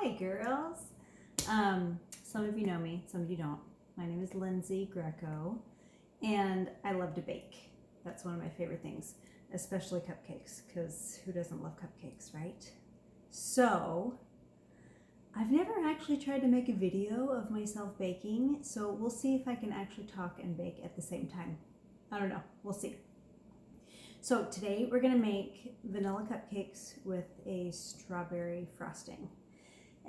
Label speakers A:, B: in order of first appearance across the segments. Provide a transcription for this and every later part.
A: Hi, girls. Some of you know me, some of you don't. My name is Lindsay Greco, and I love to bake. That's one of my favorite things, especially cupcakes, because who doesn't love cupcakes, right? So, I've never actually tried to make a video of myself baking, so we'll see if I can actually talk and bake at the same time. I don't know, we'll see. So today we're gonna make vanilla cupcakes with a strawberry frosting.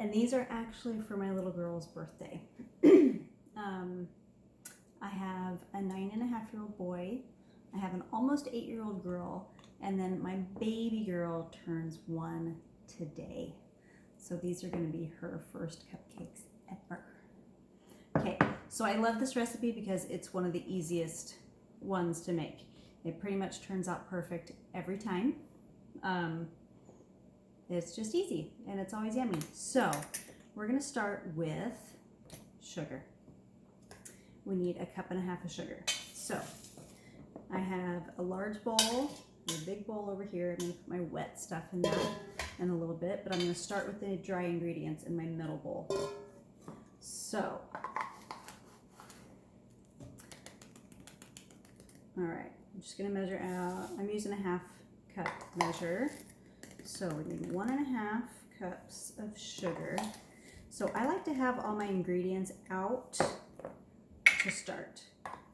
A: And these are actually for my little girl's birthday. I have a 9.5-year-old boy, I have an almost 8-year-old girl, and then my baby girl turns 1 today. So these are gonna be her first cupcakes ever. Okay, so I love this recipe because it's one of the easiest ones to make. It pretty much turns out perfect every time. It's just easy and it's always yummy. So we're gonna start with sugar. We need 1.5 cups of sugar. So I have a large bowl, a big bowl over here. I'm gonna put my wet stuff in that in a little bit, but I'm gonna start with the dry ingredients in my middle bowl. So, all right, I'm just gonna measure out, I'm using a 1/2 cup measure. So we need 1.5 cups of sugar. So I like to have all my ingredients out to start.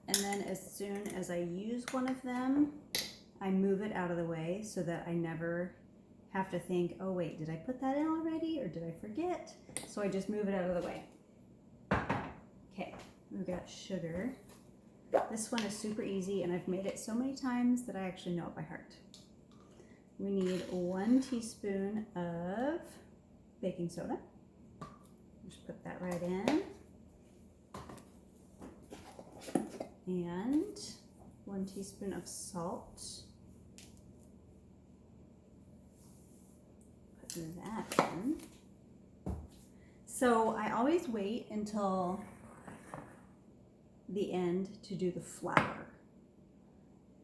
A: And then as soon as I use one of them, I move it out of the way so that I never have to think, oh wait, did I put that in already or did I forget? So I just move it out of the way. Okay, we've got sugar. This one is super easy and I've made it so many times that I actually know it by heart. We need 1 teaspoon of baking soda. Just put that right in. And 1 teaspoon of salt. Put that in. So I always wait until the end to do the flour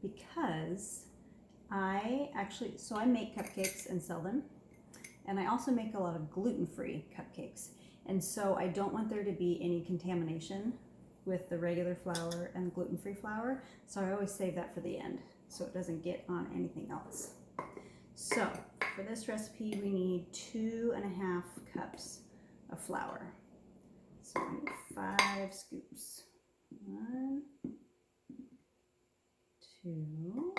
A: because I make cupcakes and sell them, and I also make a lot of gluten-free cupcakes, and so I don't want there to be any contamination with the regular flour and gluten-free flour, so I always save that for the end so it doesn't get on anything else. So for this recipe we need 2.5 cups of flour. So I need 5 scoops. 1, 2.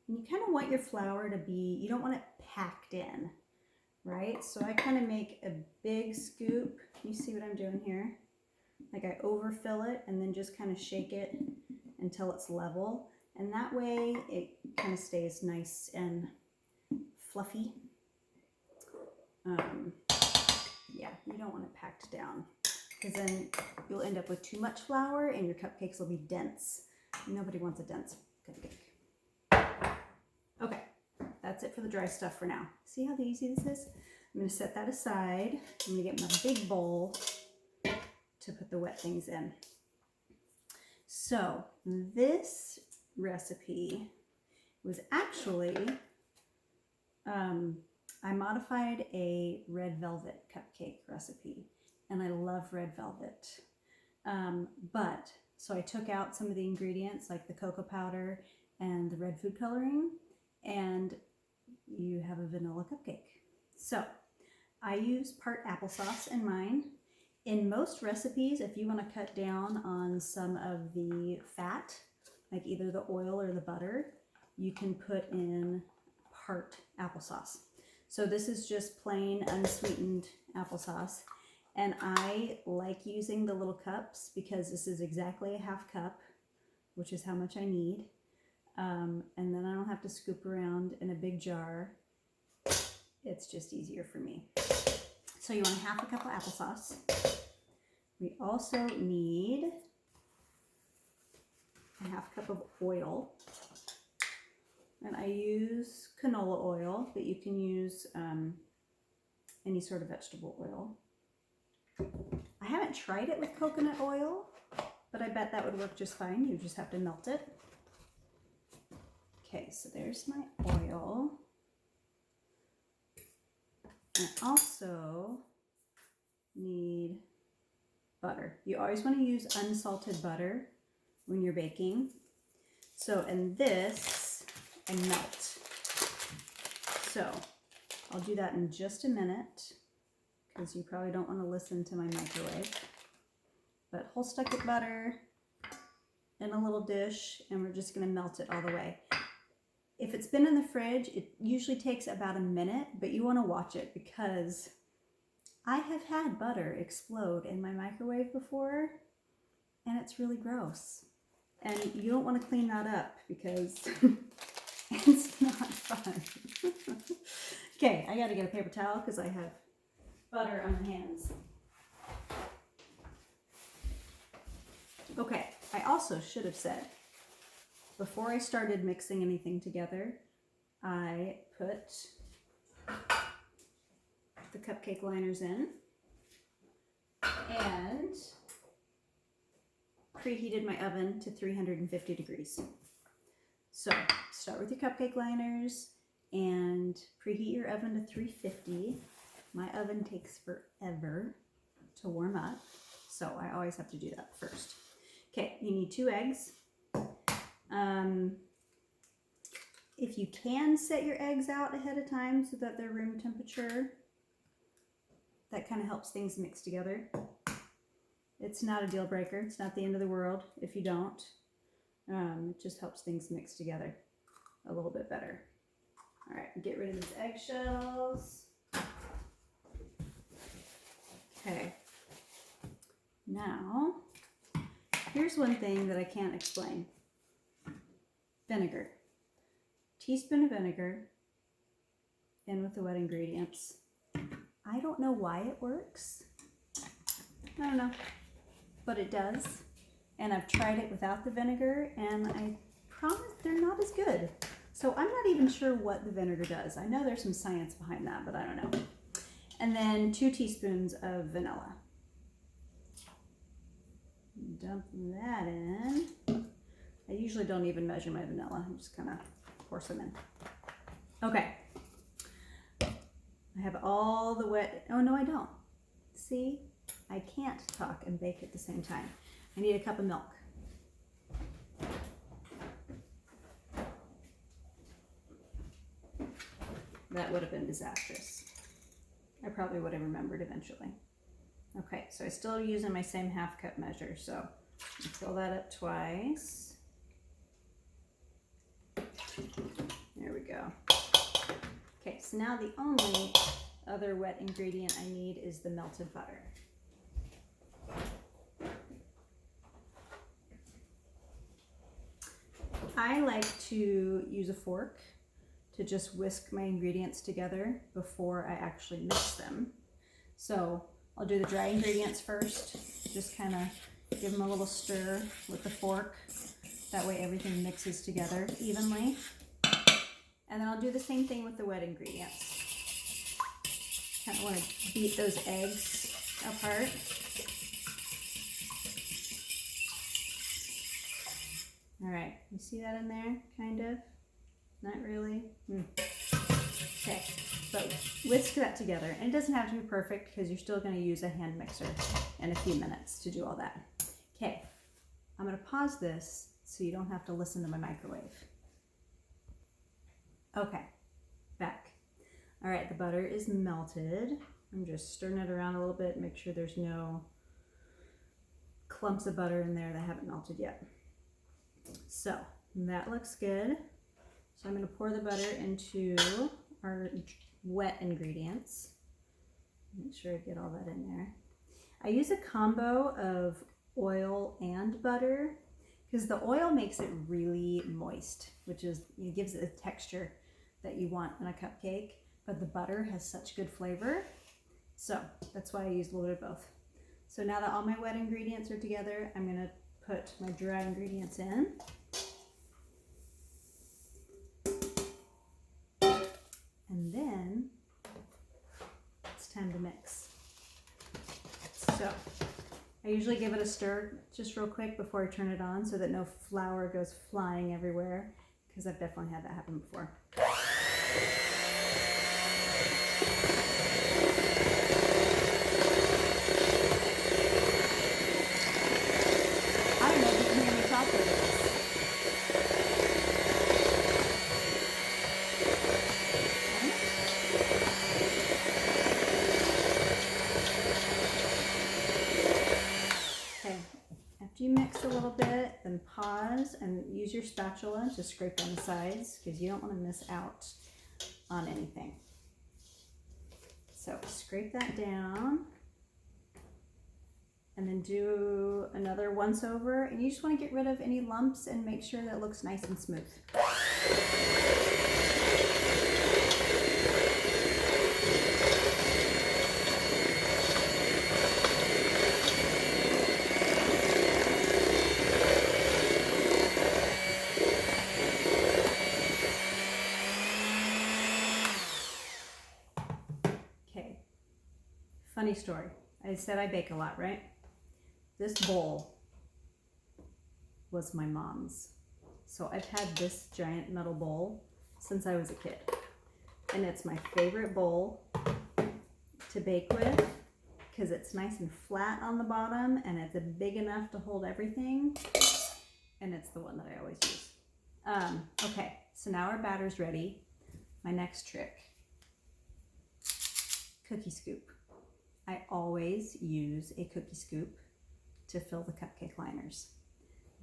A: And you kind of want your flour to be, you don't want it packed in, right? So I kind of make a big scoop. You see what I'm doing here? Like I overfill it and then just kind of shake it until it's level. And that way it kind of stays nice and fluffy. Yeah, you don't want it packed down because then you'll end up with too much flour and your cupcakes will be dense. Nobody wants a dense cupcake. Okay, that's it for the dry stuff for now. See how easy this is? I'm gonna set that aside. I'm gonna get my big bowl to put the wet things in. So this recipe was actually, I modified a red velvet cupcake recipe, and I love red velvet. So I took out some of the ingredients like the cocoa powder and the red food coloring, and you have a vanilla cupcake. So I use part applesauce in mine. In most recipes, if you want to cut down on some of the fat, like either the oil or the butter, you can put in part applesauce. So this is just plain unsweetened applesauce. And I like using the little cups because this is exactly a 1/2 cup, which is how much I need. And then I don't have to scoop around in a big jar. It's just easier for me. So you want 1/2 cup of applesauce. We also need 1/2 cup of oil. And I use canola oil, but you can use any sort of vegetable oil. I haven't tried it with coconut oil, but I bet that would work just fine. You just have to melt it. Okay, so there's my oil. And I also need butter. You always want to use unsalted butter when you're baking. So, and this I melt. So I'll do that in just a minute because you probably don't want to listen to my microwave. But whole stuck of butter in a little dish, and we're just going to melt it all the way. If it's been in the fridge, it usually takes about a minute, but you want to watch it because I have had butter explode in my microwave before, and it's really gross. And you don't want to clean that up because it's not fun. Okay, I gotta get a paper towel because I have butter on my hands. Okay, I also should have said, before I started mixing anything together, I put the cupcake liners in and preheated my oven to 350 degrees. So start with your cupcake liners and preheat your oven to 350. My oven takes forever to warm up, so I always have to do that first. Okay, you need 2 eggs. If you can set your eggs out ahead of time so that they're room temperature, that kind of helps things mix together. It's not a deal breaker. It's not the end of the world if you don't. It just helps things mix together a little bit better. All right, get rid of these eggshells. Okay. Now, here's one thing that I can't explain. Vinegar. Teaspoon of vinegar in with the wet ingredients. I don't know why it works. I don't know, but it does. And I've tried it without the vinegar, and I promise they're not as good. So I'm not even sure what the vinegar does. I know there's some science behind that, but I don't know. And then 2 teaspoons of vanilla. Dump that in. I usually don't even measure my vanilla. I just kind of pour some in. Okay. I have all the wet, oh no I don't. See, I can't talk and bake at the same time. I need a cup of milk. That would have been disastrous. I probably would have remembered eventually. Okay, so I'm still using my same half cup measure, so fill that up twice. There we go. Okay, so now the only other wet ingredient I need is the melted butter. I like to use a fork to just whisk my ingredients together before I actually mix them. So I'll do the dry ingredients first, just kind of give them a little stir with the fork. That way everything mixes together evenly. And then I'll do the same thing with the wet ingredients. Kind of want to beat those eggs apart. All right, you see that in there, kind of? Not really? Okay, but whisk that together. And it doesn't have to be perfect because you're still going to use a hand mixer in a few minutes to do all that. Okay, I'm going to pause this so you don't have to listen to my microwave. Okay, back. All right, the butter is melted. I'm just stirring it around a little bit, make sure there's no clumps of butter in there that haven't melted yet. So that looks good. So I'm going to pour the butter into our wet ingredients. Make sure I get all that in there. I use a combo of oil and butter because the oil makes it really moist, which is, it gives it the texture that you want in a cupcake, but the butter has such good flavor. So that's why I use a little bit of both. So now that all my wet ingredients are together, I'm going to put my dry ingredients in. And then it's time to mix. So I usually give it a stir just real quick before I turn it on so that no flour goes flying everywhere, because I've definitely had that happen before. your spatula to scrape on the sides because you don't want to miss out on anything. So scrape that down and then do another once over, and you just want to get rid of any lumps and make sure that it looks nice and smooth. Funny story. I said I bake a lot, right? This bowl was my mom's. So I've had this giant metal bowl since I was a kid. And it's my favorite bowl to bake with because it's nice and flat on the bottom and it's big enough to hold everything. And it's the one that I always use. Okay, so now our batter's ready. My next trick, cookie scoop. I always use a cookie scoop to fill the cupcake liners.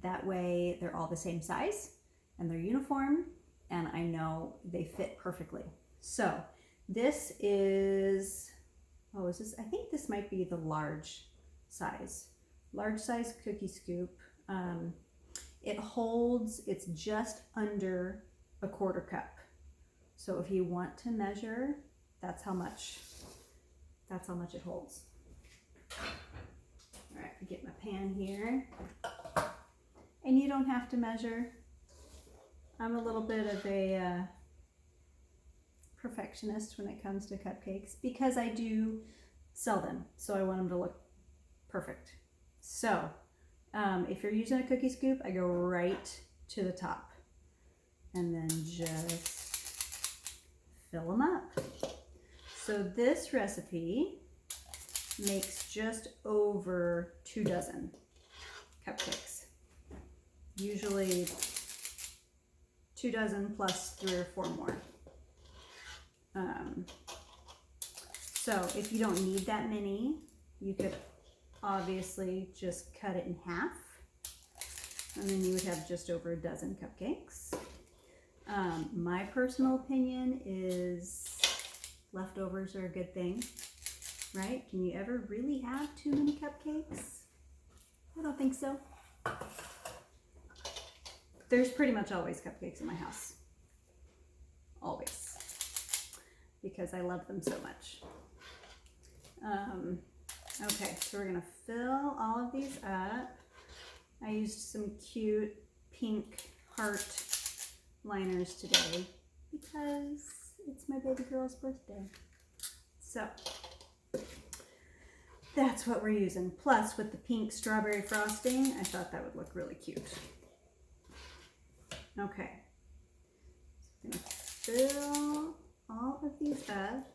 A: That way they're all the same size and they're uniform and I know they fit perfectly. So this is, I think this might be the large size cookie scoop. It holds, it's just under a 1/4 cup. So if you want to measure, that's how much it holds. All right, get my pan here. And you don't have to measure. I'm a little bit of a perfectionist when it comes to cupcakes because I do sell them. So I want them to look perfect. So if you're using a cookie scoop, I go right to the top and then just fill them up. So this recipe makes just over 2 dozen cupcakes. Usually 2 dozen plus 3 or 4 more. So if you don't need that many, you could obviously just cut it in half. And then you would have just over 1 dozen cupcakes. My personal opinion is leftovers are a good thing, right? Can you ever really have too many cupcakes? I don't think so. There's pretty much always cupcakes in my house. Always. Because I love them so much. Okay, so we're gonna fill all of these up. I used some cute pink heart liners today because it's my baby girl's birthday. So that's what we're using. Plus with the pink strawberry frosting, I thought that would look really cute. Okay, so I'm gonna fill all of these up.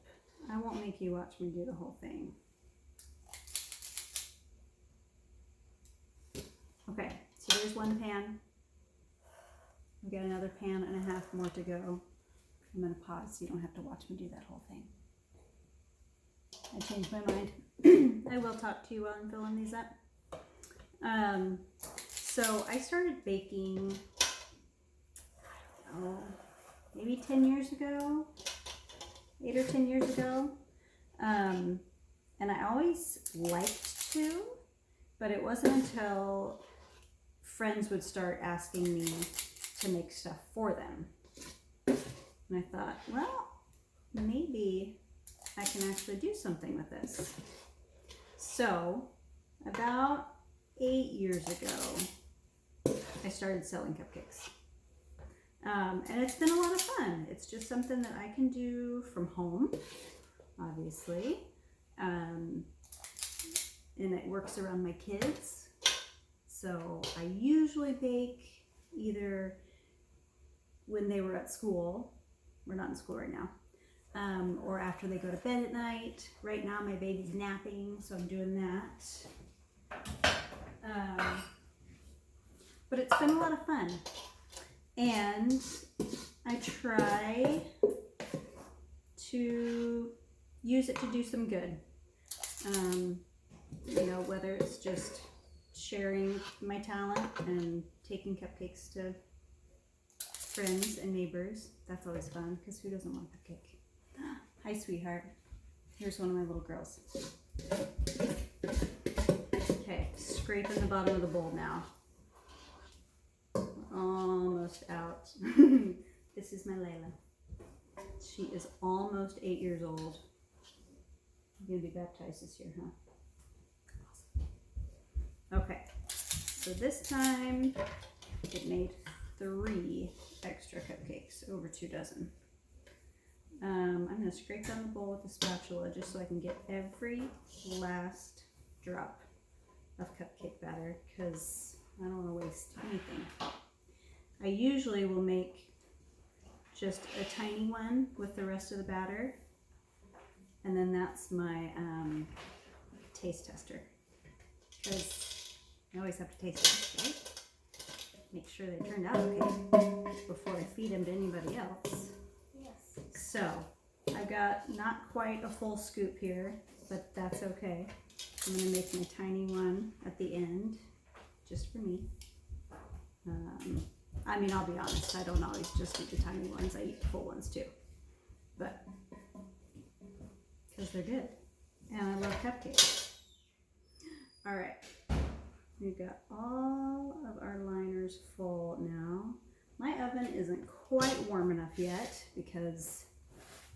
A: I won't make you watch me do the whole thing. Okay, so there's one pan. We've got another pan and a half more to go. I'm going to pause so you don't have to watch me do that whole thing. I changed my mind. I will talk to you while I'm filling these up. So I started baking, I don't know, maybe 10 years ago, 8 or 10 years ago. And I always liked to, but it wasn't until friends would start asking me to make stuff for them. And I thought, well, maybe I can actually do something with this. So about 8 years ago, I started selling cupcakes. And it's been a lot of fun. It's just something that I can do from home, obviously. And it works around my kids. So I usually bake either when they were at school. We're not in school right now. Or after they go to bed at night. Right now my baby's napping, so I'm doing that. But it's been a lot of fun. And I try to use it to do some good. You know, whether it's just sharing my talent and taking cupcakes to friends and neighbors. That's always fun because who doesn't want a cupcake? Hi, sweetheart. Here's one of my little girls. Okay, scraping the bottom of the bowl now. Almost out. This is my Layla. She is almost 8 years old. You're gonna be baptized this year, huh? Awesome. Okay, so this time it made 3 extra cupcakes, over 2 dozen. I'm gonna scrape down the bowl with a spatula just so I can get every last drop of cupcake batter because I don't want to waste anything. I usually will make just a tiny one with the rest of the batter, and then that's my taste tester because I always have to taste it, right? Make sure they turned out okay before I feed them to anybody else. Yes. So I've got not quite a full scoop here, but that's okay. I'm going to make my tiny one at the end, just for me. I mean, I'll be honest, I don't always just eat the tiny ones, I eat the full ones too. But, because they're good. And I love cupcakes. All right, we've got all of our liners full now. My oven isn't quite warm enough yet because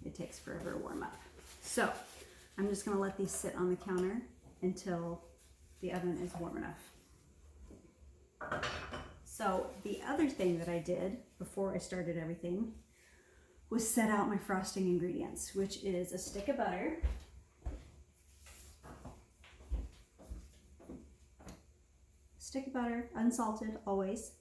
A: it takes forever to warm up. So, I'm just gonna let these sit on the counter until the oven is warm enough. So the other thing that I did before I started everything was set out my frosting ingredients, which is a stick of butter, unsalted always,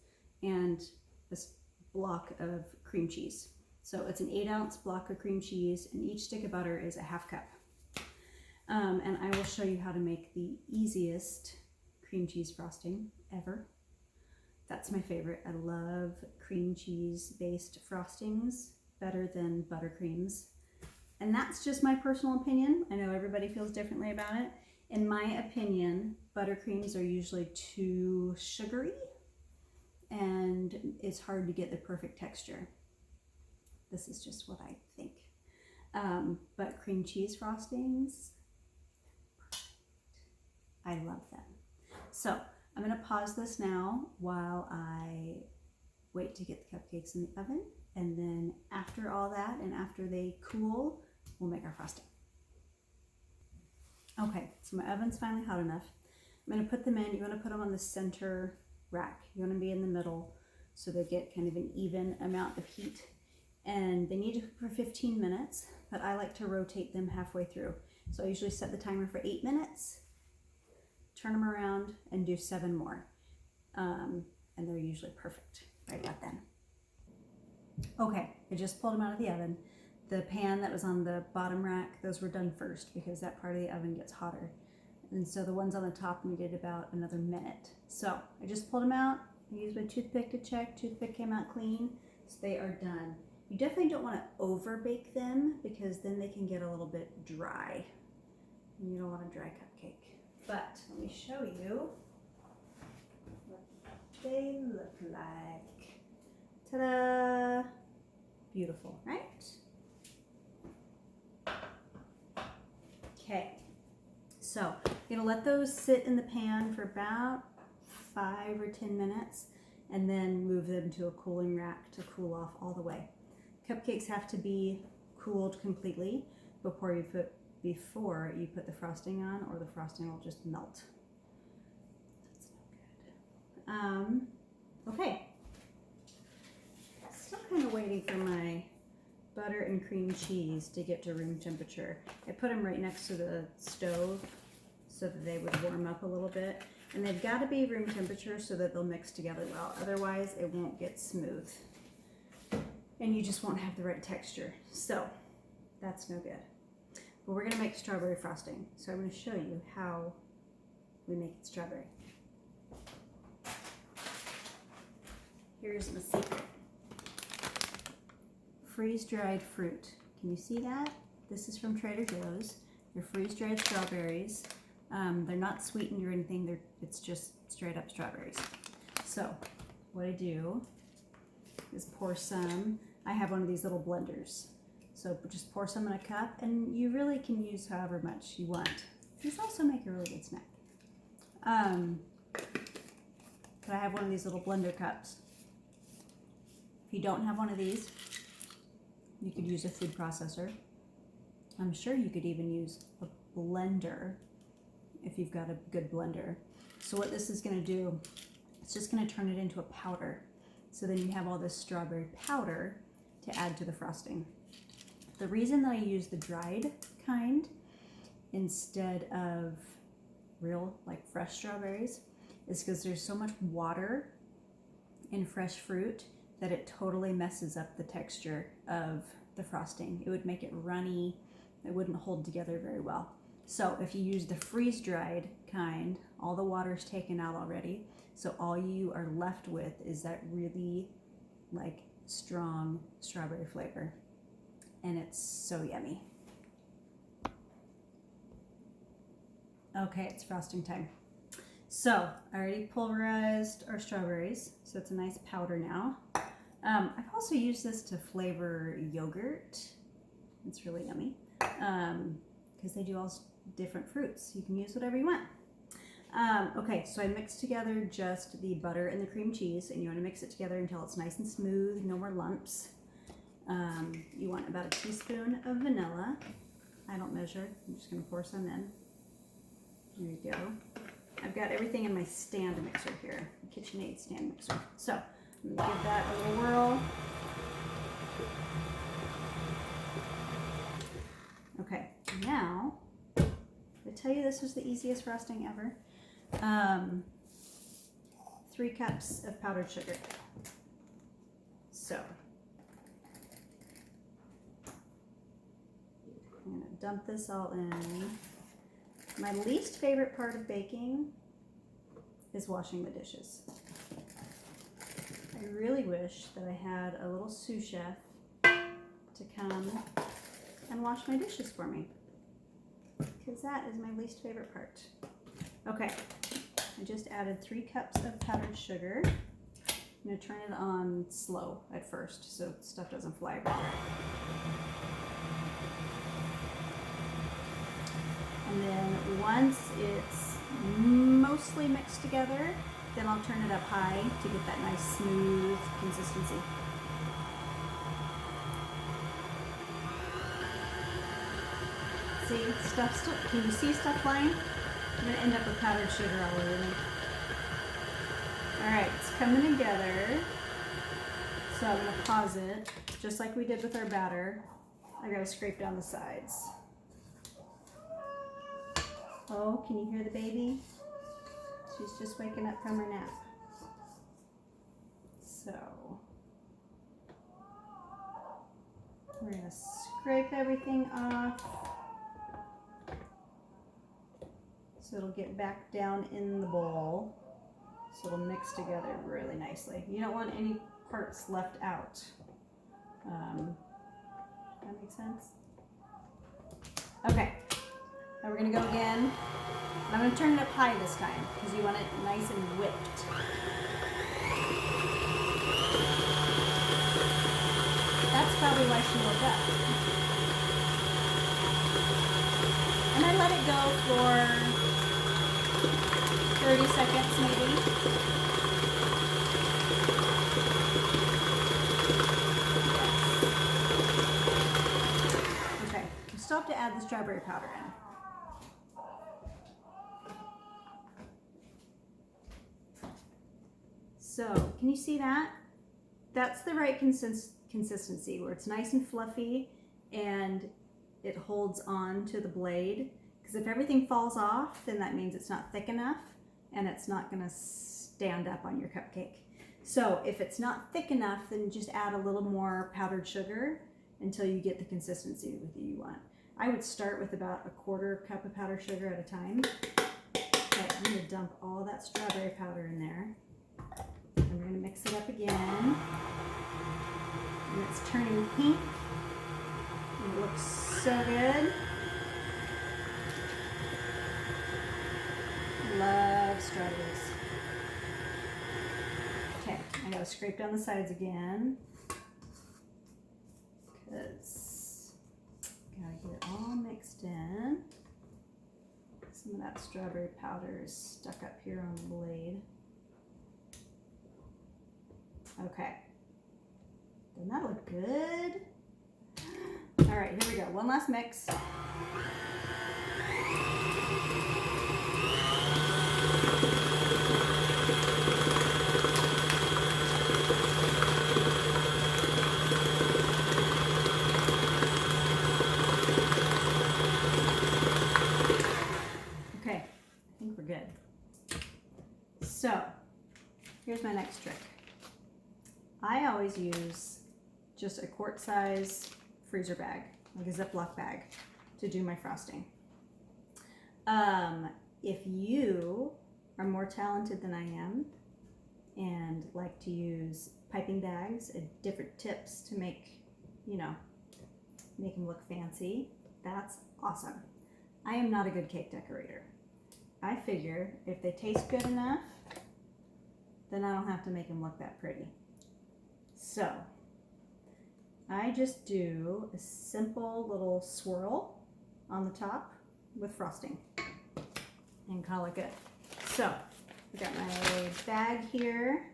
A: and this block of cream cheese. So it's an 8-ounce block of cream cheese, and each stick of butter is a ½ cup. And I will show you how to make the easiest cream cheese frosting ever. That's my favorite. I love cream cheese based frostings better than buttercreams. And that's just my personal opinion. I know everybody feels differently about it. In my opinion, buttercreams are usually too sugary and it's hard to get the perfect texture. This is just what I think. But cream cheese frostings, I love them. So I'm going to pause this now while I wait to get the cupcakes in the oven. And then after all that and after they cool, we'll make our frosting. Okay, so my oven's finally hot enough. I'm going to put them in. You want to put them on the center rack. You want to be in the middle so they get kind of an even amount of heat. And they need to cook for 15 minutes, but I like to rotate them halfway through. So I usually set the timer for 8 minutes, turn them around, and do 7 more. And they're usually perfect right about then. Okay, I just pulled them out of the oven. The pan that was on the bottom rack, those were done first because that part of the oven gets hotter. And so the ones on the top needed about another minute. So I just pulled them out. I used my toothpick to check. Toothpick came out clean, so they are done. You definitely don't want to over bake them because then they can get a little bit dry. And you don't want a dry cupcake. But let me show you what they look like. Ta-da! Beautiful, right? Okay, so you're gonna let those sit in the pan for about 5 or 10 minutes and then move them to a cooling rack to cool off all the way. Cupcakes have to be cooled completely before you put the frosting on, or the frosting will just melt. That's not good. Okay. Still kind of waiting for my butter and cream cheese to get to room temperature. I put them right next to the stove so that they would warm up a little bit. And they've got to be room temperature so that they'll mix together well. Otherwise, it won't get smooth. And you just won't have the right texture. So, that's no good. But we're going to make strawberry frosting. So I'm going to show you how we make it strawberry. Here's the secret. Freeze-dried fruit. Can you see that? This is from Trader Joe's. They're freeze-dried strawberries. They're not sweetened or anything. It's just straight up strawberries. So what I do is pour some. I have one of these little blenders. So just pour some in a cup, and you really can use however much you want. These also make a really good snack. But I have one of these little blender cups. If you don't have one of these, you could use a food processor. I'm sure you could even use a blender if you've got a good blender. So what this is going to do, it's just going to turn it into a powder. So then you have all this strawberry powder to add to the frosting. The reason that I use the dried kind instead of real, like fresh strawberries, is because there's so much water in fresh fruit that it totally messes up the texture of the frosting. It would make it runny. It wouldn't hold together very well. So if you use the freeze-dried kind, all the water's taken out already. So all you are left with is that really like strong strawberry flavor. And it's so yummy. Okay, it's frosting time. So I already pulverized our strawberries, so it's a nice powder now. I've also used this to flavor yogurt. It's really yummy because they do all different fruits. You can use whatever you want. Okay, so I mixed together just the butter and the cream cheese, and you want to mix it together until it's nice and smooth, no more lumps. You want about a teaspoon of vanilla. I don't measure, I'm just going to pour some in. There you go. I've got everything in my stand mixer here, the KitchenAid stand mixer. So I'm going to give that a little whirl. Okay, now, I tell you this was the easiest frosting ever. 3 cups of powdered sugar. So I'm going to dump this all in. My least favorite part of baking is washing the dishes. I really wish that I had a little sous chef to come and wash my dishes for me, because that is my least favorite part. Okay, I just added 3 cups of powdered sugar. I'm going to turn it on slow at first so stuff doesn't fly everywhere. And then once it's mostly mixed together, then I'll turn it up high to get that nice smooth consistency. See, stuff still, can you see stuff flying? I'm going to end up with powdered sugar all over me. Alright, it's coming together. So I'm going to pause it, just like we did with our batter. I got to scrape down the sides. Oh, can you hear the baby? She's just waking up from her nap. So, we're going to scrape everything off so it'll get back down in the bowl, so it'll mix together really nicely. You don't want any parts left out. That makes sense? Okay. Now we're going to go again. I'm going to turn it up high this time because you want it nice and whipped. That's probably why she woke up. And I let it go for 30 seconds maybe. Yes. Okay, we still have to add the strawberry powder in. So, can you see that? That's the right consistency where it's nice and fluffy and it holds on to the blade. Because if everything falls off, then that means it's not thick enough and it's not going to stand up on your cupcake. So if it's not thick enough, then just add a little more powdered sugar until you get the consistency that you want. I would start with about 1/4 cup of powdered sugar at a time. Okay, I'm going to dump all that strawberry powder in there. And we're going to mix it up again. And it's turning pink. And it looks so good. Love strawberries. Okay, I gotta scrape down the sides again because gotta get it all mixed in. Some of that strawberry powder is stuck up here on the blade. Okay. Doesn't that look good? All right, here we go. One last mix. Okay, I think we're good. So, here's my next trick. I always use just a quart size freezer bag, like a Ziploc bag, to do my frosting. If you are more talented than I am and like to use piping bags and different tips to make, you know, make them look fancy, that's awesome. I am not a good cake decorator. I figure if they taste good enough, then I don't have to make them look that pretty. So I just do a simple little swirl on the top with frosting and call it good. So I got my bag here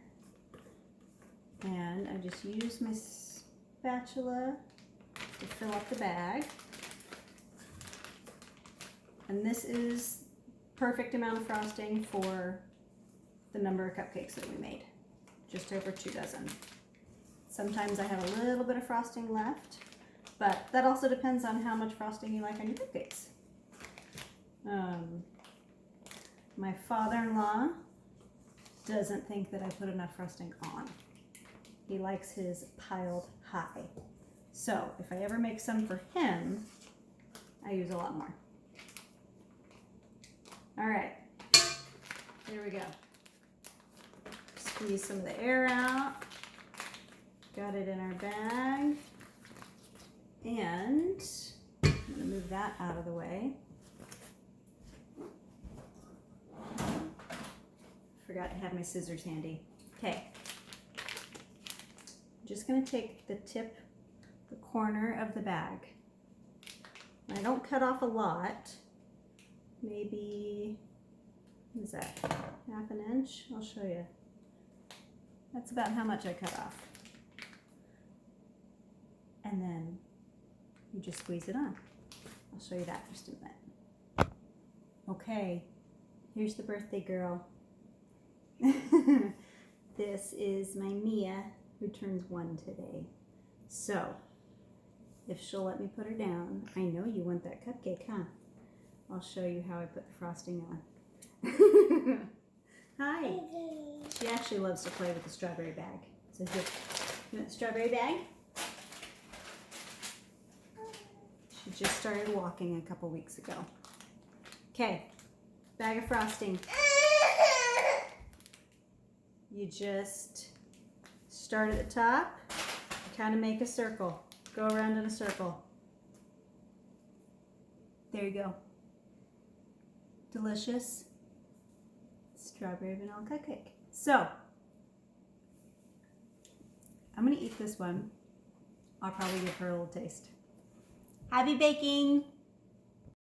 A: and I just use my spatula to fill up the bag. And this is perfect amount of frosting for the number of cupcakes that we made, just over 2 dozen. Sometimes I have a little bit of frosting left, but that also depends on how much frosting you like on your cupcakes. My father-in-law doesn't think that I put enough frosting on. He likes his piled high. So if I ever make some for him, I use a lot more. All right, here we go. Squeeze some of the air out. Got it in our bag. And I'm gonna move that out of the way. Forgot to have my scissors handy. Okay. I'm just gonna take the tip, the corner of the bag. And I don't cut off a lot. Maybe, what is that, ½ an inch? I'll show you. That's about how much I cut off. And then you just squeeze it on. I'll show you that in just a minute. Okay, here's the birthday girl. This is my Mia, who turns 1 today. So, if she'll let me put her down, I know you want that cupcake, huh? I'll show you how I put the frosting on. Hi. She actually loves to play with the strawberry bag. So here, you want the strawberry bag? She just started walking a couple weeks ago. Okay, bag of frosting. You just start at the top, kind of make a circle. Go around in a circle. There you go. Delicious strawberry vanilla cupcake. So, I'm going to eat this one. I'll probably give her a little taste. Happy baking!